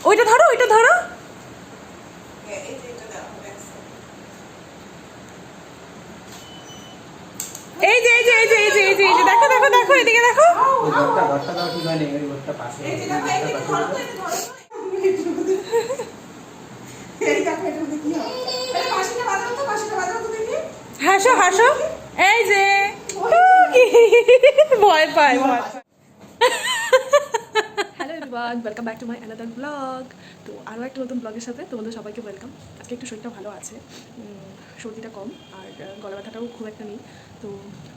ওইটা ধরো, ওইটা ধরো। এই যে এই যে এই যে এই যে এই যে এই যে দেখো দেখো দেখো, এদিকে দেখো। হাসো হাসো, এই যে ভয় পায় ভয়। Hello everyone, welcome back to my another blog. তো আরও একটা নতুন ব্লগের সাথে তোমাদের সবাইকে ওয়েলকাম। আজকে একটু শরীরটা ভালো আছে, সর্দিটা কম আর গলা ব্যথাটাও খুব একটা নেই। তো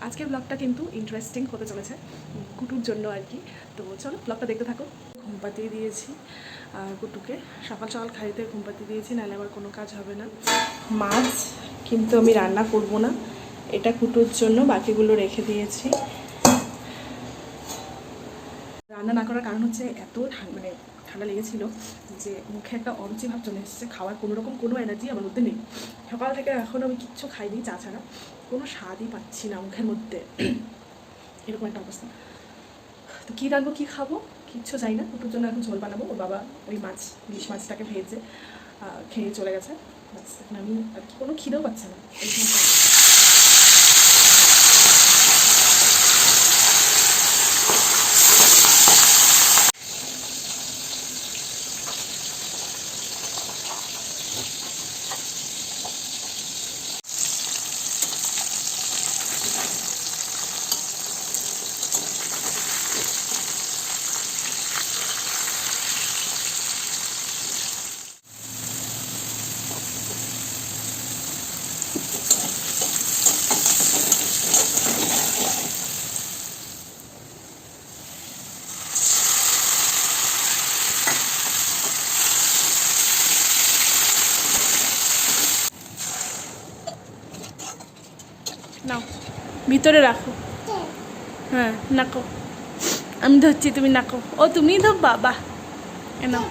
আজকের ব্লগটা কিন্তু ইন্টারেস্টিং হতে চলেছে কুটুর জন্য আর কি। তো চলো ব্লগটা দেখতে থাকো। ঘুম পাতিয়ে দিয়েছি আর কুটুকে সকাল সকাল খাইতে ঘুম পাতিয়ে দিয়েছি, নাহলে আবার কোনো কাজ হবে না। মাছ কিন্তু আমি রান্না করব না, এটা কুটুর জন্য, বাকিগুলো রেখে দিয়েছি। রান্না না করার কারণ হচ্ছে এত ঠান্ডা লেগেছিল যে মুখে একটা অরুচি ভাব চলে এসেছে। খাওয়ার কোনো এনার্জি আমার মধ্যে নেই। সকাল থেকে এখনও আমি কিচ্ছু খাইনি, চা ছাড়া কোনো স্বাদই পাচ্ছি না মুখের মধ্যে, এরকম একটা অবস্থা। তো কী রাখবো কী খাবো কিচ্ছু চাই না। কুটুর জন্য এখন ঝোল বানাবো। ওর বাবা ওই ইলিশ মাছটাকে ভেজে খেয়ে চলে গেছে। এখন আমি আর কি কোনো খিদেও পাচ্ছে না। নাও ভিতরে রাখো। হ্যাঁ নাকো, আমি ধরছি তুমি নাকো। ও তুমি ধর বাবা, নাও।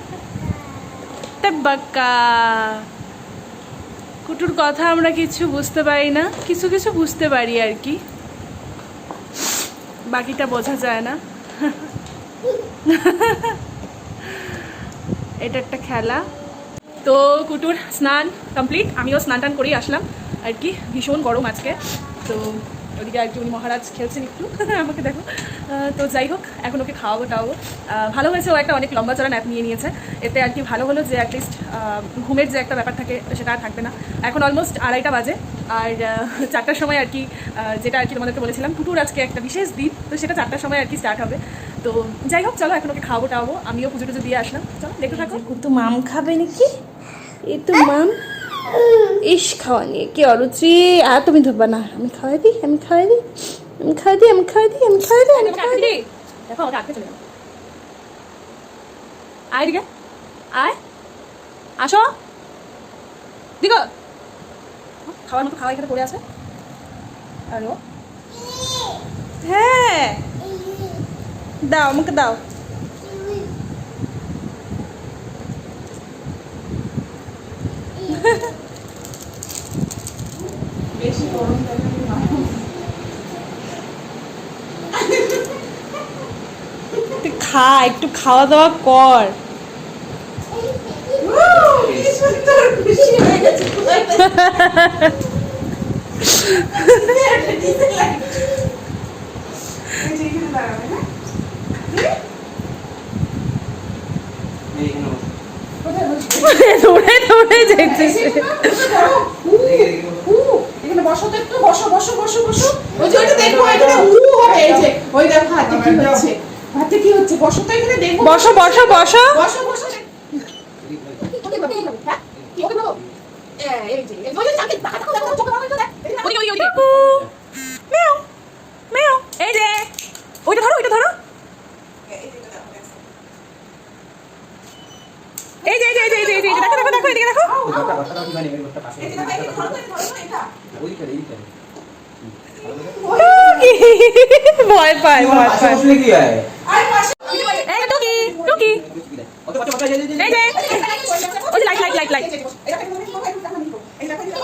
বাক্কা কুটুর কথা আমরা কিছু বুঝতে পারি না, কিছু কিছু বুঝতে পারি আর কি, বাকিটা বোঝা যায় না। এটা একটা খেলা। তো কুটুর স্নান কমপ্লিট, আমিও স্নান টান করেই আসলাম আর কি। ভীষণ গরম আজকে। তো ওদিকে আর কি উনি মহারাজ খেলছেন একটু, আমাকে দেখো। তো যাই হোক, এখন ওকে খাওয়াবো টাওয়াবো। ভালো হয়েছে, ও একটা অনেক লম্বা চড়া ন্যাপ নিয়ে নিয়েছে। এতে আর কি ভালো হলো যে অ্যাটলিস্ট ঘুমের যে একটা ব্যাপার থাকে সেটা আর থাকবে না। এখন অলমোস্ট 2:30 বাজে আর 4টার সময় আর কি, যেটা আর কি তোমাদেরকে বলেছিলাম কুটুর আজকে একটা বিশেষ দিন, তো সেটা 4টার সময় আর কি স্টার্ট হবে। তো যাই হোক চলো, এখন ওকে খাওয়াবো টাওয়াবো, আমিও পুজো টুজো দিয়ে আসলাম। চলো দেখতে থাকো। কুটু মাম খাবে নাকি? এই তো মাম, ইস খাওয়া নিয়ে কি অরুচি। আর তুমি ধরবা না, আমি খাওয়াই দিই, আমি খাওয়াই দিই, আমি খাওয়াই দিই, আমি খাওয়াই দিই, আমি খাওয়াই দিই, আমি খাওয়াই দিই। দেখো আমাকে আটকে চলে যাবো। আয় দিকে আয়, আসো দিগো। খাওয়ার মতো খাওয়া এখানে পড়ে আছে। আর ও হ্যাঁ দাও, আমাকে দাও। বেশি গরম খা, একটু খাওয়া দাওয়া কর। দৌড়ে দৌড়ে যাইতেছে। এখানে বসো তো একটু, বসো বসো বসো বসো। ওই যে ওইটা দেখো, এখানে হবে। এই যে ওই দেখো হাতে কি হচ্ছে, হাতে কি হচ্ছে। বসো তো এখানে দেখো, বসো বসো বসো বসো বসো। কি ওকে বলো, এই যে ওই যে চাকে টাকা টাকা টাকা চোখে মারো। ওই ওই ওই মেও মেও, এই যে ওইটা ধরো, ওইটা ধরো। এই যে এই যে এই যে এই যে এই যে দেখো দেখো দেখো, এদিকে দেখো। ভয় পায় ভয় পায়। এই টুকি টুকি, এই যে ওই যে লাইট লাইট লাইট লাইট।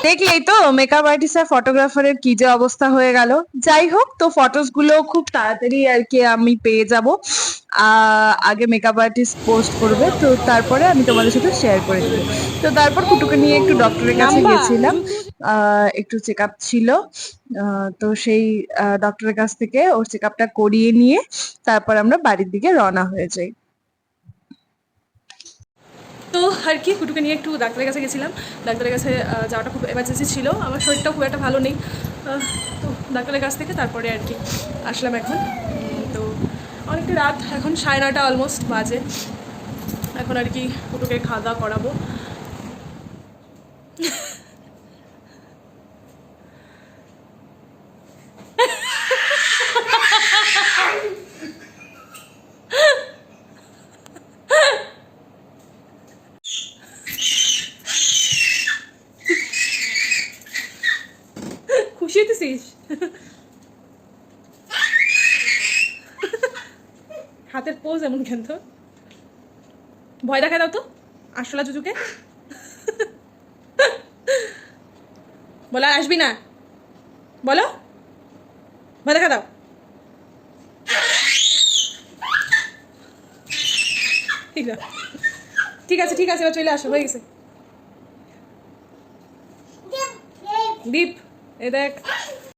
দেখলেই তো মেকআপ আর্টিস্ট আর ফটোগ্রাফারের কি যে অবস্থা হয়ে গেল। যাই হোক, তো ফটোস গুলো খুব তাড়াতাড়ি আর কি আমি পেয়ে যাব। আগে মেকআপ আর্টিস্ট পোস্ট করবে, তো তারপরে আমি তোমাদের সাথে শেয়ার করে দিব। তো তারপর কুটুকে নিয়ে একটু ডক্টরের কাছে নাম্বার গেছিলাম, একটু চেক আপ ছিল। তো সেই ডক্টরের কাছ থেকে ওর চেক আপটা করিয়ে নিয়ে তারপর আমরা বাড়ির দিকে রওনা হয়ে যাই। তো আর কি কুটুকে নিয়ে একটু ডাক্তারের কাছে গেছিলাম। ডাক্তারের কাছে যাওয়াটা খুব এমার্জেন্সি ছিল, আমার শরীরটাও খুব একটা ভালো নেই। তো ডাক্তারের কাছ থেকে তারপরে আর কি আসলাম এখন। তো অনেকটা রাত, এখন 9:30 অলমোস্ট বাজে। এখন আর কি কুটুকে খাওয়া দাওয়া করাবো। খুশি হইতেছিস? হাতের পোজ এমন কেন তো? ভয় দেখা দাও তো আসলা জুজুকে। বলো আর আসবি না, বলো, ভয় দেখা দাও। ঠিক আছে ঠিক আছে, এবার চলে আসো, হয়ে গেছে। দীপ, এ দেখ